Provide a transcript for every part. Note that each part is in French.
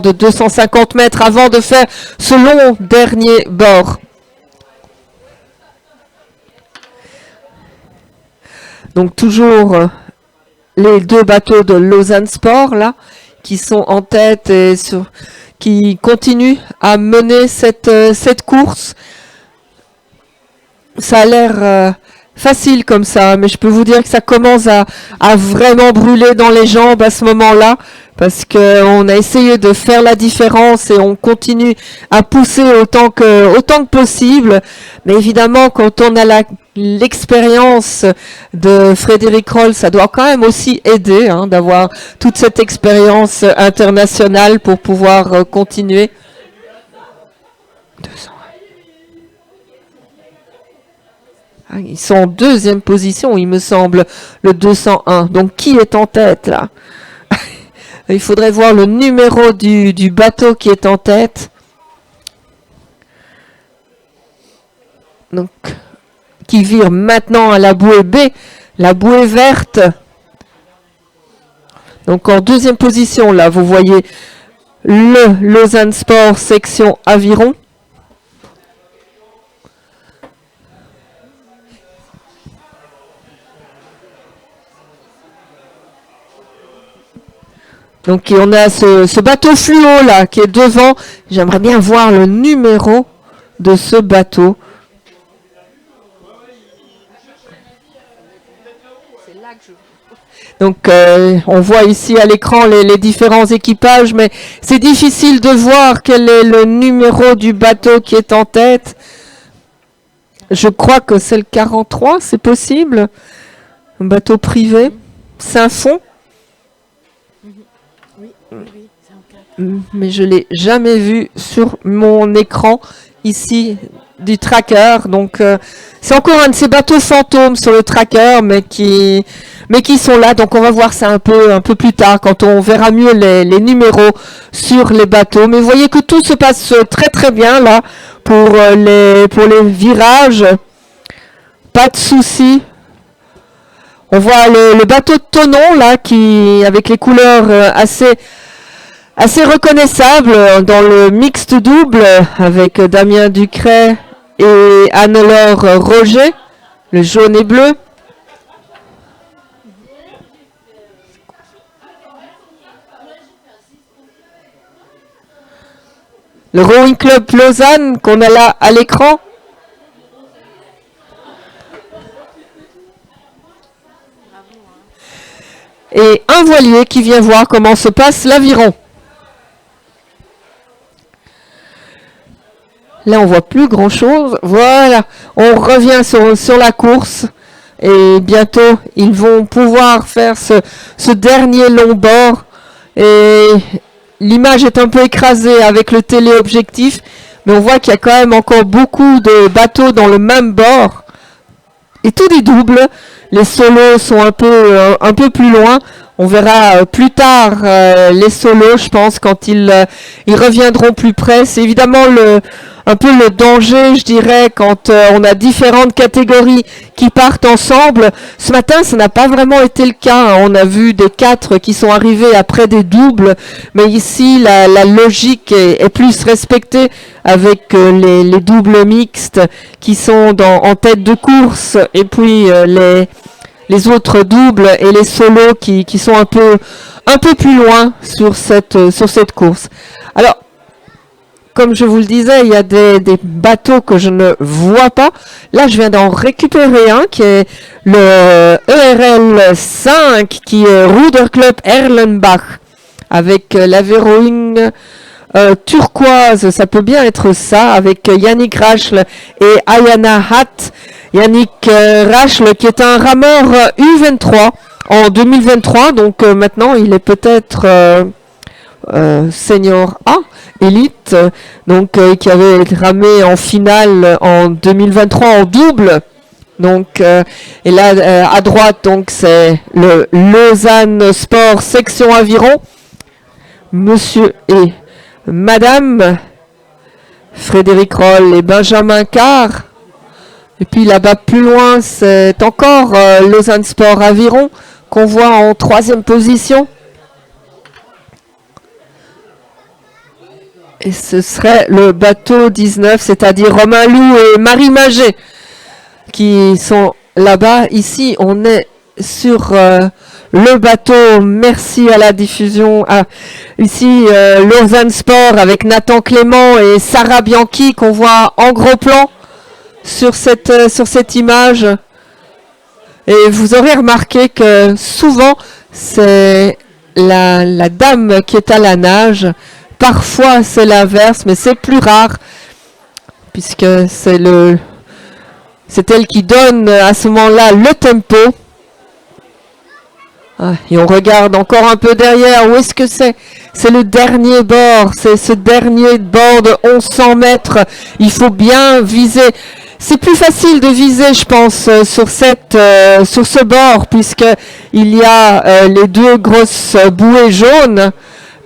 de 250 mètres avant de faire ce long dernier bord. Donc toujours les deux bateaux de Lausanne Sport là qui sont en tête et qui continuent à mener cette course. Ça a l'air facile comme ça, mais je peux vous dire que ça commence à vraiment brûler dans les jambes à ce moment-là, parce qu'on a essayé de faire la différence et on continue à pousser autant que possible. Mais évidemment, quand on a l'expérience de Frédéric Roll, ça doit quand même aussi aider d'avoir toute cette expérience internationale pour pouvoir continuer. 200. Ils sont en deuxième position, il me semble, le 201. Donc, qui est en tête, là? Il faudrait voir le numéro du bateau qui est en tête. Donc, qui vire maintenant à la bouée B, la bouée verte. Donc, en deuxième position, là, vous voyez le Lausanne Sport section aviron. Donc on a ce bateau fluo là qui est devant. J'aimerais bien voir le numéro de ce bateau. Donc on voit ici à l'écran les différents équipages, mais c'est difficile de voir quel est le numéro du bateau qui est en tête. Je crois que c'est le 43, c'est possible. Un bateau privé, Saint-Fond. Mais je ne l'ai jamais vu sur mon écran ici du tracker. Donc c'est encore un de ces bateaux fantômes sur le tracker, mais qui sont là. Donc on va voir ça un peu plus tard quand on verra mieux les numéros sur les bateaux. Mais vous voyez que tout se passe très très bien là pour les virages. Pas de soucis. On voit le bateau de Thonon là qui avec les couleurs assez reconnaissable dans le mixte double avec Damien Ducret et Anne-Laure Roger, le jaune et bleu. Le Rowing Club Lausanne qu'on a là à l'écran. Et un voilier qui vient voir comment se passe l'aviron. Là, on voit plus grand-chose. Voilà, on revient sur la course. Et bientôt, ils vont pouvoir faire ce dernier long bord. Et l'image est un peu écrasée avec le téléobjectif. Mais on voit qu'il y a quand même encore beaucoup de bateaux dans le même bord. Et tout des doubles. Les solos sont un peu plus loin. On verra plus tard les solos, je pense, quand ils reviendront plus près. C'est évidemment un peu le danger, je dirais, quand on a différentes catégories qui partent ensemble. Ce matin, ça n'a pas vraiment été le cas. On a vu des 4 qui sont arrivés après des doubles. Mais ici, la logique est plus respectée avec les doubles mixtes qui sont en tête de course. Et puis les autres doubles et les solos qui sont un peu plus loin sur cette course. Alors, comme je vous le disais, il y a des bateaux que je ne vois pas. Là, je viens d'en récupérer un qui est le ERL 5, qui est Ruderclub Erlenbach, avec l'Aviron turquoise. Ça peut bien être ça, avec Yannick Rachle et Ayana Hatt. Yannick Rachle, qui est un rameur U23 en 2023. Donc maintenant, il est peut-être senior A. Élite, donc qui avait ramé en finale en 2023 en double. Donc et là à droite, donc c'est le Lausanne Sport section aviron. Monsieur et Madame Frédéric Roll et Benjamin Carr. Et puis là-bas plus loin, c'est encore Lausanne Sport aviron qu'on voit en 3e position. Et ce serait le bateau 19, c'est-à-dire Romain Loup et Marie Magé qui sont là-bas. Ici, on est sur le bateau. Merci à la diffusion. Ici, Lausanne Sport avec Nathan Clément et Sarah Bianchi qu'on voit en gros plan sur cette image. Et vous aurez remarqué que souvent, c'est la dame qui est à la nage. Parfois, c'est l'inverse, mais c'est plus rare, puisque c'est elle qui donne à ce moment-là le tempo. Et on regarde encore un peu derrière. Où est-ce que c'est? C'est le dernier bord. C'est ce dernier bord de 1100 mètres. Il faut bien viser. C'est plus facile de viser, je pense, sur ce bord, puisque il y a les deux grosses bouées jaunes.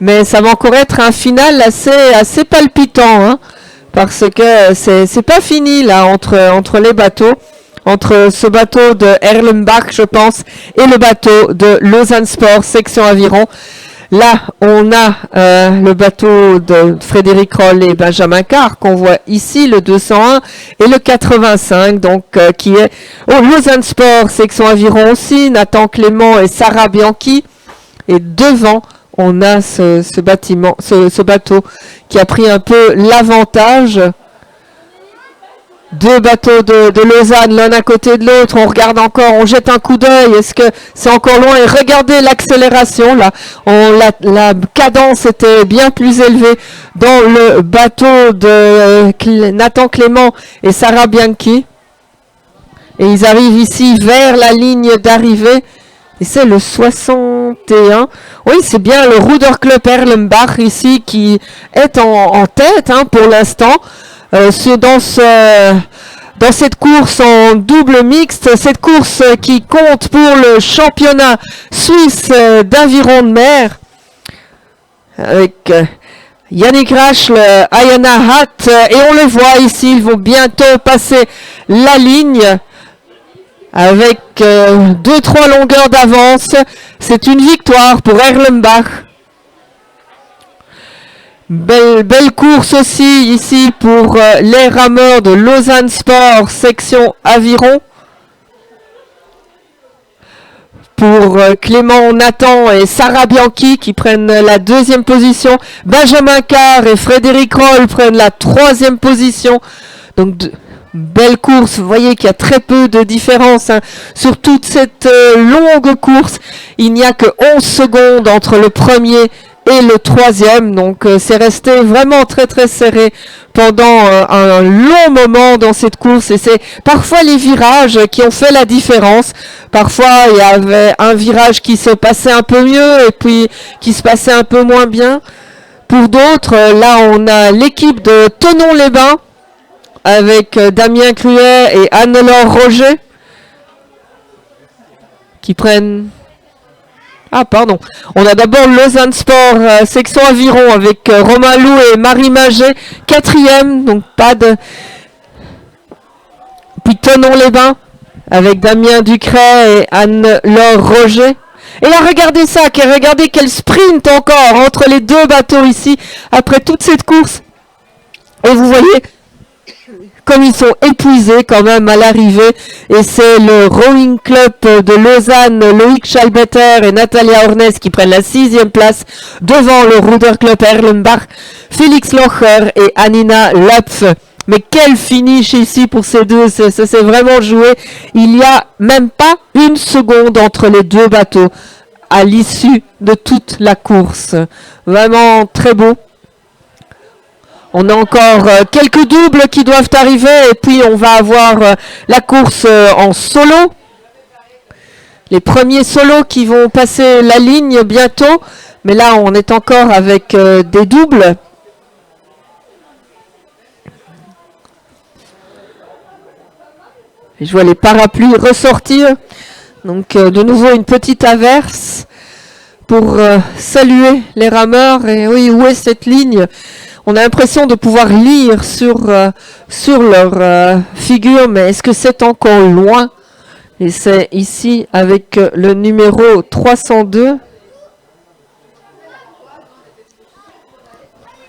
Mais ça va encore être un final assez palpitant, hein, parce que c'est pas fini là entre les bateaux, entre ce bateau de Erlenbach, je pense, et le bateau de Lausanne Sport, section aviron. Là, on a le bateau de Frédéric Roll et Benjamin Carr, qu'on voit ici, le 201 et le 85, donc qui est au Lausanne Sport, section aviron aussi, Nathan Clément et Sarah Bianchi. Et devant, on a ce bateau qui a pris un peu l'avantage. Deux bateaux de Lausanne, l'un à côté de l'autre. On regarde encore, on jette un coup d'œil. Est-ce que c'est encore loin? Et regardez l'accélération là. La cadence était bien plus élevée dans le bateau de Nathan Clément et Sarah Bianchi. Et ils arrivent ici vers la ligne d'arrivée. Et c'est le 61. Oui, c'est bien le Ruderclub Erlenbach ici qui est en tête, hein, pour l'instant. Dans cette course en double mixte, cette course qui compte pour le championnat suisse d'aviron de mer, avec Yannick Rachl, Ayana Hatt, et on le voit ici, ils vont bientôt passer la ligne avec 2-3 longueurs d'avance. C'est une victoire pour Erlenbach. Belle course aussi ici pour les rameurs de Lausanne Sport, section aviron. Pour Clément Nathan et Sarah Bianchi qui prennent la 2e position. Benjamin Carr et Frédéric Roll prennent la 3e position. Donc belle course, vous voyez qu'il y a très peu de différence, hein. Sur toute cette longue course. Il n'y a que 11 secondes entre le premier et le 3e, donc c'est resté vraiment très très serré pendant un long moment dans cette course, et c'est parfois les virages qui ont fait la différence. Parfois il y avait un virage qui se passait un peu mieux et puis qui se passait un peu moins bien. Pour d'autres, là on a l'équipe de Thonon-les-Bains avec Damien Cruet et Anne-Laure Roger qui prennent... Ah, pardon. On a d'abord Lausanne Sport, section aviron, avec Romain Loup et Marie Magé, 4e, donc pas de... Puis Thonon-les-Bains, avec Damien Ducret et Anne-Laure Roger. Et là, regardez ça, regardez quel sprint encore entre les deux bateaux ici, après toute cette course. Et vous voyez... comme ils sont épuisés quand même à l'arrivée, et c'est le Rowing Club de Lausanne, Loïc Schalbetter et Natalia Hornes qui prennent la 6e place devant le Ruderclub Erlenbach, Félix Locher et Anina Lopf. Mais quel finish ici pour ces deux, ça s'est vraiment joué. Il n'y a même pas une seconde entre les deux bateaux à l'issue de toute la course. Vraiment très beau. On a encore quelques doubles qui doivent arriver et puis on va avoir la course en solo. Les premiers solos qui vont passer la ligne bientôt. Mais là, on est encore avec des doubles. Et je vois les parapluies ressortir. Donc de nouveau une petite averse pour saluer les rameurs. Et oui, où est cette ligne ? On a l'impression de pouvoir lire sur leur figure, mais est-ce que c'est encore loin? Et c'est ici avec le numéro 302